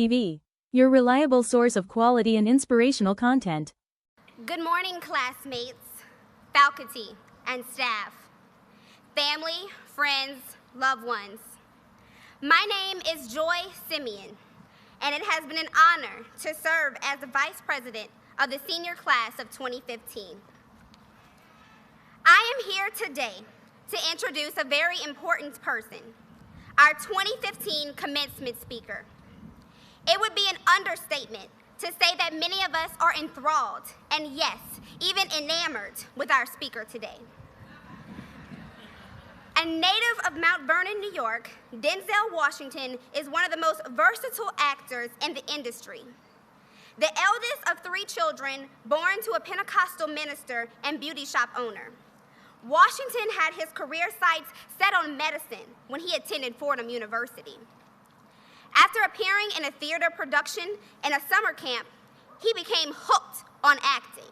TV, your reliable source of quality and inspirational content. Good morning, classmates, faculty, and staff, family, friends, loved ones. My name is Joy Simeon, and it has been an honor to serve as the Vice President of the senior class of 2015. I am here today to introduce a very important person, our 2015 commencement speaker. It would be an understatement to say that many of us are enthralled and, yes, even enamored with our speaker today. A native of Mount Vernon, New York, Denzel Washington is one of the most versatile actors in the industry. The eldest of 3 children born to a Pentecostal minister and beauty shop owner. Washington had his career sights set on medicine when he attended Fordham University. After appearing in a theater production in a summer camp, he became hooked on acting.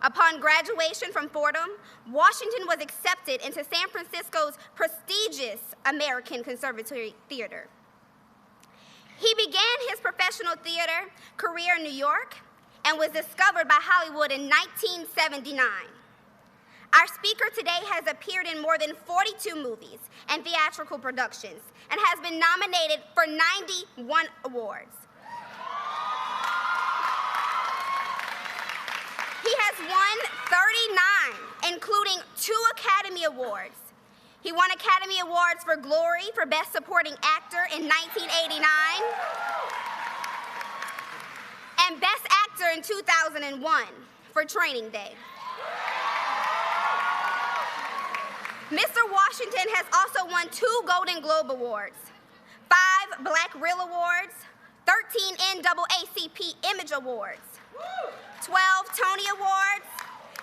Upon graduation from Fordham, Washington was accepted into San Francisco's prestigious American Conservatory Theater. He began his professional theater career in New York and was discovered by Hollywood in 1979. Our speaker today has appeared in more than 42 movies and theatrical productions and has been nominated for 91 awards. He has won 39, including 2 Academy Awards. He won Academy Awards for Glory for Best Supporting Actor in 1989 and Best Actor in 2001 for Training Day. Mr. Washington has also won 2 Golden Globe Awards, 5 Black Reel Awards, 13 NAACP Image Awards, 12 Tony Awards,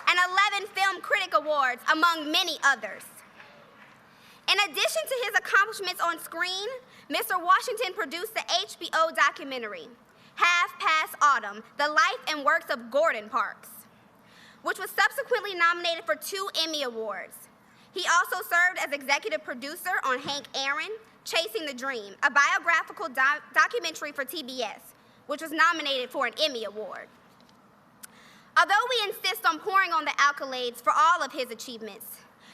and 11 Film Critic Awards, among many others. In addition to his accomplishments on screen, Mr. Washington produced the HBO documentary, Half Past Autumn, The Life and Works of Gordon Parks, which was subsequently nominated for 2 Emmy Awards. He also served as executive producer on Hank Aaron, Chasing the Dream, a biographical documentary for TBS, which was nominated for an Emmy Award. Although we insist on pouring on the accolades for all of his achievements,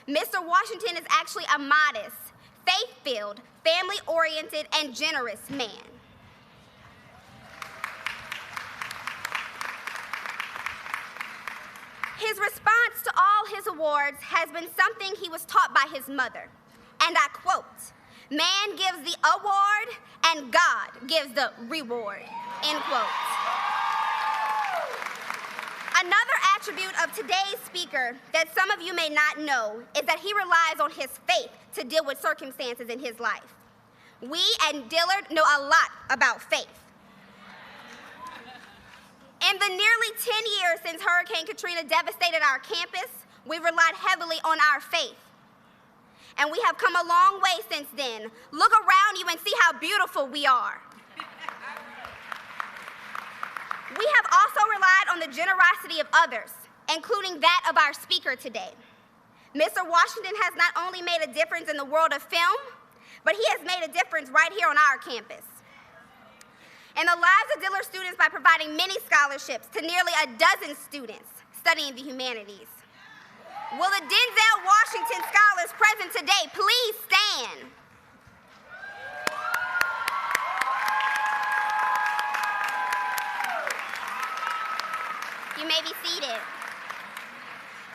Mr. Washington is actually a modest, faith-filled, family-oriented, and generous man. His response to all his awards has been something he was taught by his mother, and I quote, "Man gives the award and God gives the reward," end quote. Another attribute of today's speaker that some of you may not know is that he relies on his faith to deal with circumstances in his life. We and Dillard know a lot about faith. In the nearly 10 years since Hurricane Katrina devastated our campus, we relied heavily on our faith. And we have come a long way since then. Look around you and see how beautiful we are. We have also relied on the generosity of others, including that of our speaker today. Mr. Washington has not only made a difference in the world of film, but he has made a difference right here on our campus. In the lives of Dillard students by providing many scholarships to nearly a dozen students studying the humanities. Will the Denzel Washington scholars present today please stand? You may be seated.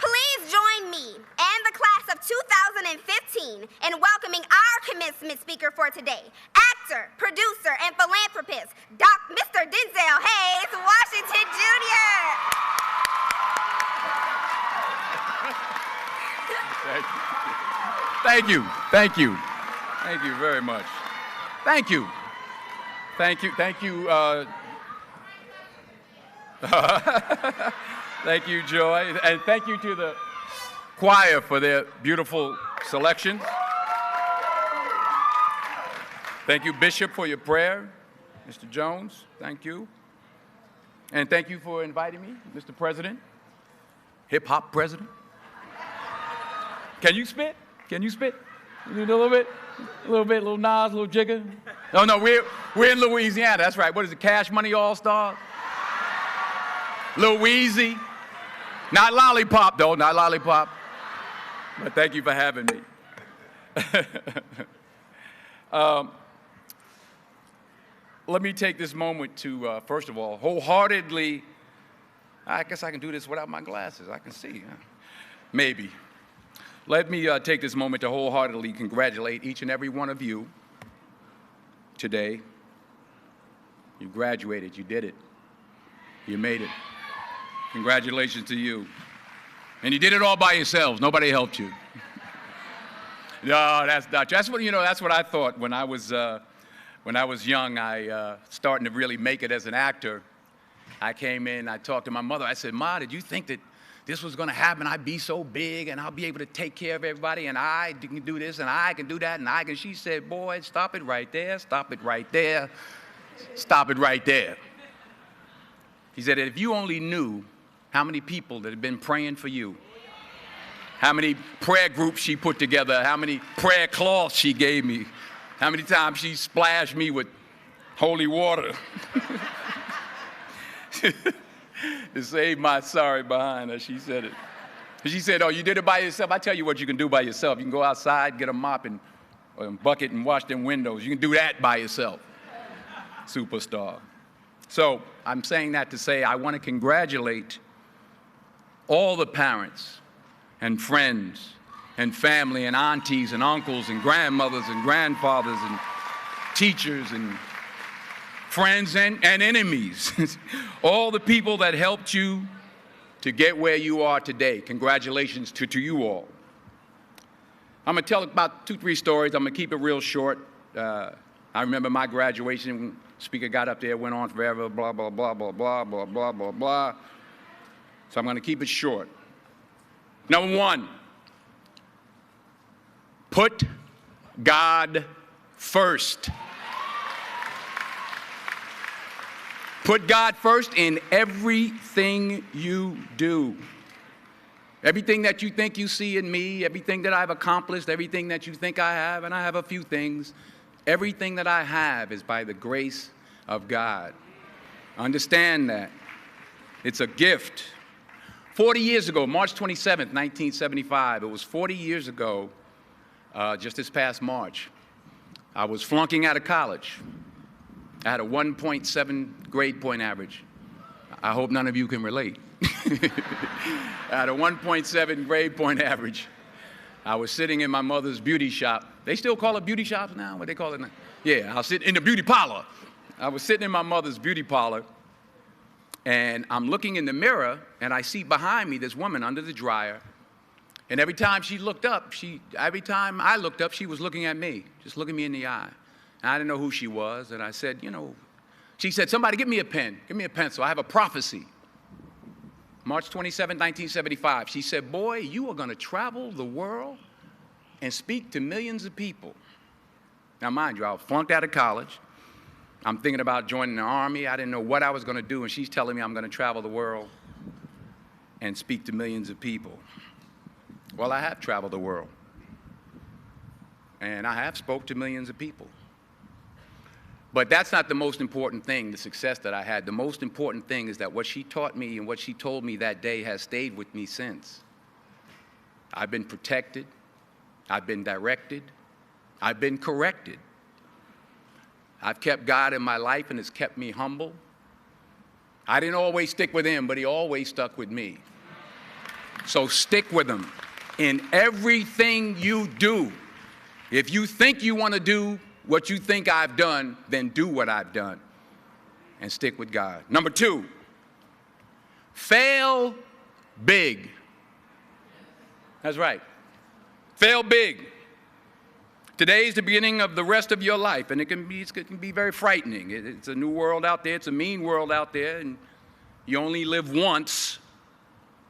Please join me and the class of 2015 in welcoming our commencement speaker for today, actor, producer, and philanthropist, Mr. Denzel Hayes Washington Jr. Thank you. Thank you. Thank you very much. Thank you. Thank you. Thank you. Thank you, Joy. And thank you to the choir for their beautiful selection. Thank you, Bishop, for your prayer. Mr. Jones, thank you. And thank you for inviting me, Mr. President, hip-hop president. Can you spit? Can you spit? A little bit, a little Nas, a little Jigga. Oh, no, we're in Louisiana. That's right. What is it, Cash Money All-Stars? Louise. Not Lollipop, though, not Lollipop. But thank you for having me. Let me take this moment to, first of all, wholeheartedly, I guess I can do this without my glasses. I can see, huh? Maybe. Let me take this moment to wholeheartedly congratulate each and every one of you today. You graduated, you did it. You made it. Congratulations to you. And you did it all by yourselves. Nobody helped you. No, that's not true. That's what, that's what I thought when I was young. Starting to really make it as an actor. I came in, I talked to my mother. I said, Ma, did you think that this was going to happen? I'd be so big and I'll be able to take care of everybody and I can do this and I can do that and I can. She said, boy, stop it right there, stop it right there, stop it right there. He said that if you only knew how many people that have been praying for you, how many prayer groups she put together, how many prayer cloths she gave me, how many times she splashed me with holy water to save my sorry behind her, she said it. She said, oh, you did it by yourself? I tell you what you can do by yourself. You can go outside, get a mop and a bucket and wash them windows. You can do that by yourself. Superstar. So I'm saying that to say I want to congratulate all the parents and friends and family and aunties and uncles and grandmothers and grandfathers and teachers and friends and enemies, all the people that helped you to get where you are today. Congratulations to you all. I'm going to tell about 2-3 stories. I'm going to keep it real short. I remember my graduation. Speaker got up there, went on forever, blah, blah, blah, blah, blah, blah, blah, blah, blah. So I'm going to keep it short. Number 1, put God first. Put God first in everything you do. Everything that you think you see in me, everything that I've accomplished, everything that you think I have, and I have a few things, everything that I have is by the grace of God. Understand that. It's a gift. 40 years ago, March 27th, 1975, it was 40 years ago, just this past March, I was flunking out of college. I had a 1.7 grade point average. I hope none of you can relate. I had a 1.7 grade point average. I was sitting in my mother's beauty shop. They still call it beauty shops now? What they call it now? Yeah, I was sitting in the beauty parlor. I was sitting in my mother's beauty parlor, and I'm looking in the mirror, and I see behind me this woman under the dryer. And every time she looked up, every time I looked up, she was looking at me, just looking me in the eye. And I didn't know who she was, and I said, she said, somebody give me a pen, give me a pencil. I have a prophecy. March 27, 1975, she said, boy, you are going to travel the world and speak to millions of people. Now, mind you, I was flunked out of college. I'm thinking about joining the Army. I didn't know what I was going to do, and she's telling me I'm going to travel the world and speak to millions of people. Well, I have traveled the world, and I have spoke to millions of people. But that's not the most important thing, the success that I had. The most important thing is that what she taught me and what she told me that day has stayed with me since. I've been protected. I've been directed. I've been corrected. I've kept God in my life, and it's kept me humble. I didn't always stick with him, but he always stuck with me. So stick with him in everything you do. If you think you want to do what you think I've done, then do what I've done and stick with God. Number 2, fail big. That's right. Fail big. Today is the beginning of the rest of your life, and it can be very frightening. It's a new world out there. It's a mean world out there, and you only live once.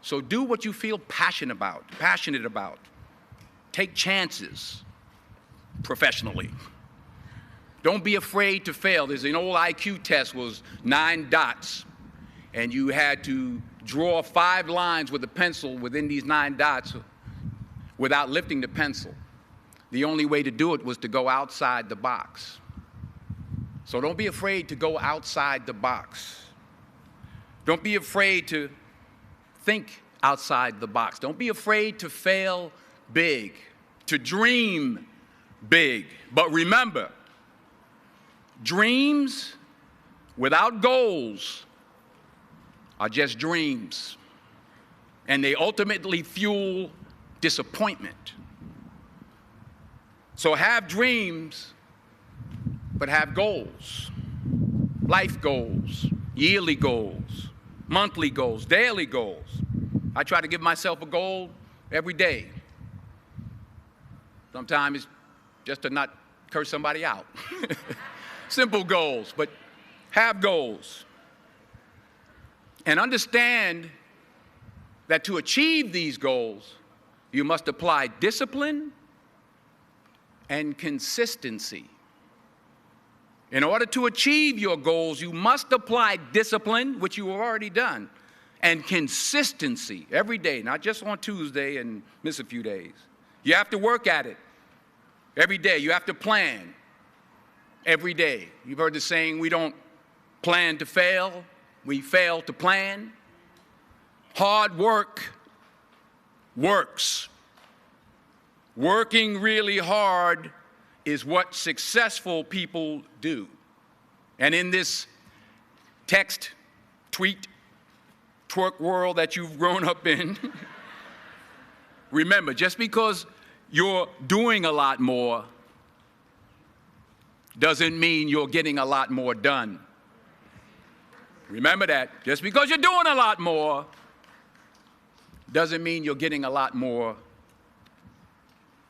So do what you feel passionate about. Take chances professionally. Don't be afraid to fail. There's an old IQ test, was 9 dots, and you had to draw 5 lines with a pencil within these 9 dots without lifting the pencil. The only way to do it was to go outside the box. So don't be afraid to go outside the box. Don't be afraid to think outside the box. Don't be afraid to fail big, to dream big. But remember, dreams without goals are just dreams, and they ultimately fuel disappointment. So have dreams, but have goals. Life goals, yearly goals, monthly goals, daily goals. I try to give myself a goal every day. Sometimes it's just to not curse somebody out. Simple goals, but have goals. And understand that to achieve these goals, you must apply discipline and consistency. In order to achieve your goals, you must apply discipline, which you have already done, and consistency every day, not just on Tuesday and miss a few days. You have to work at it every day. You have to plan every day. You've heard the saying, we don't plan to fail, we fail to plan. Hard work works. Working really hard is what successful people do. And in this text, tweet, twerk world that you've grown up in, remember, just because you're doing a lot more doesn't mean you're getting a lot more done. Remember that. Just because you're doing a lot more doesn't mean you're getting a lot more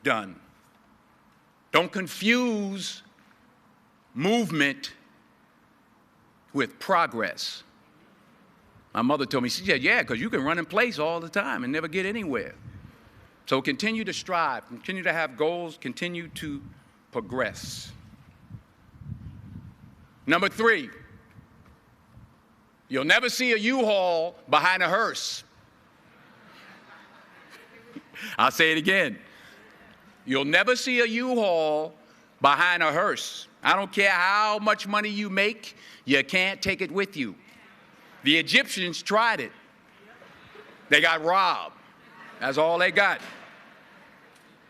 done. Don't confuse movement with progress. My mother told me, she said, yeah, because you can run in place all the time and never get anywhere. So continue to strive, continue to have goals, continue to progress. Number 3, you'll never see a U-Haul behind a hearse. I'll say it again. You'll never see a U-Haul behind a hearse. I don't care how much money you make, you can't take it with you. The Egyptians tried it. They got robbed. That's all they got.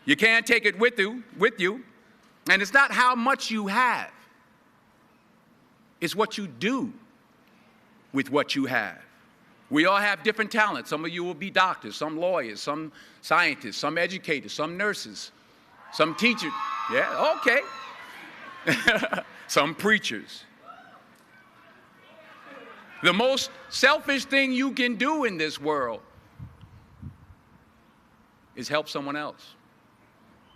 You can't take it with you. And it's not how much you have. It's what you do with what you have. We all have different talents. Some of you will be doctors, some lawyers, some scientists, some educators, some nurses, some teachers. Yeah, okay. Some preachers. The most selfish thing you can do in this world is help someone else.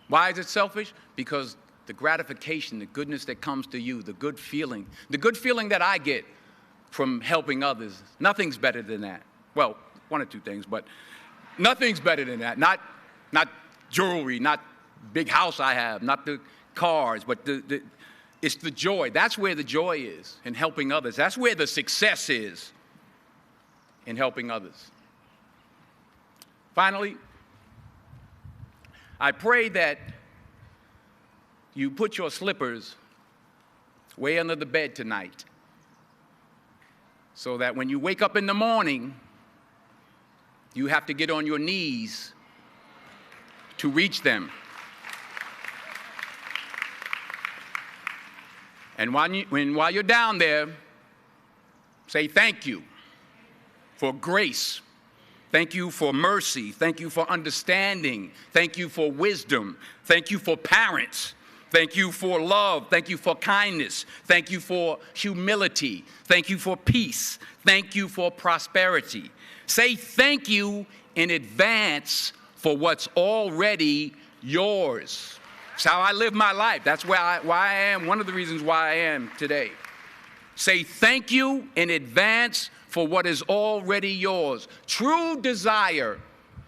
Why is it selfish? Because the gratification, the goodness that comes to you, the good feeling that I get from helping others, nothing's better than that. Well, one or two things, but nothing's better than that. Not jewelry, not big house I have, not the cars, but it's the joy. That's where the joy is, in helping others. That's where the success is, in helping others. Finally, I pray that you put your slippers way under the bed tonight, so that when you wake up in the morning, you have to get on your knees to reach them. And while you're down there, say thank you for grace. Thank you for mercy. Thank you for understanding. Thank you for wisdom. Thank you for parents. Thank you for love. Thank you for kindness. Thank you for humility. Thank you for peace. Thank you for prosperity. Say thank you in advance for what's already yours. It's how I live my life. That's why I am, one of the reasons why I am today. Say thank you in advance for what is already yours. True desire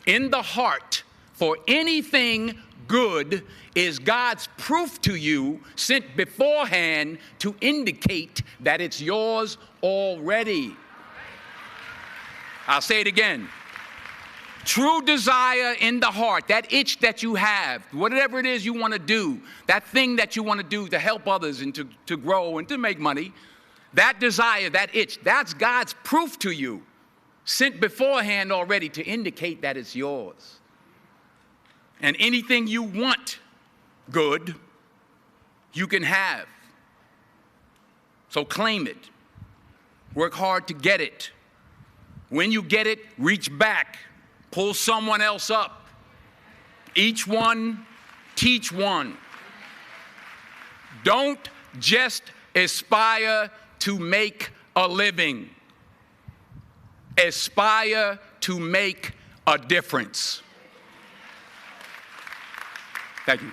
in the heart for anything good is God's proof to you, sent beforehand to indicate that it's yours already. I'll say it again. True desire in the heart, that itch that you have, whatever it is you want to do, that thing that you want to do to help others and to grow and to make money, that desire, that itch, that's God's proof to you, sent beforehand already to indicate that it's yours. And anything you want good, you can have. So claim it. Work hard to get it. When you get it, reach back. Pull someone else up. Each one, teach one. Don't just aspire to make a living. Aspire to make a difference. Thank you.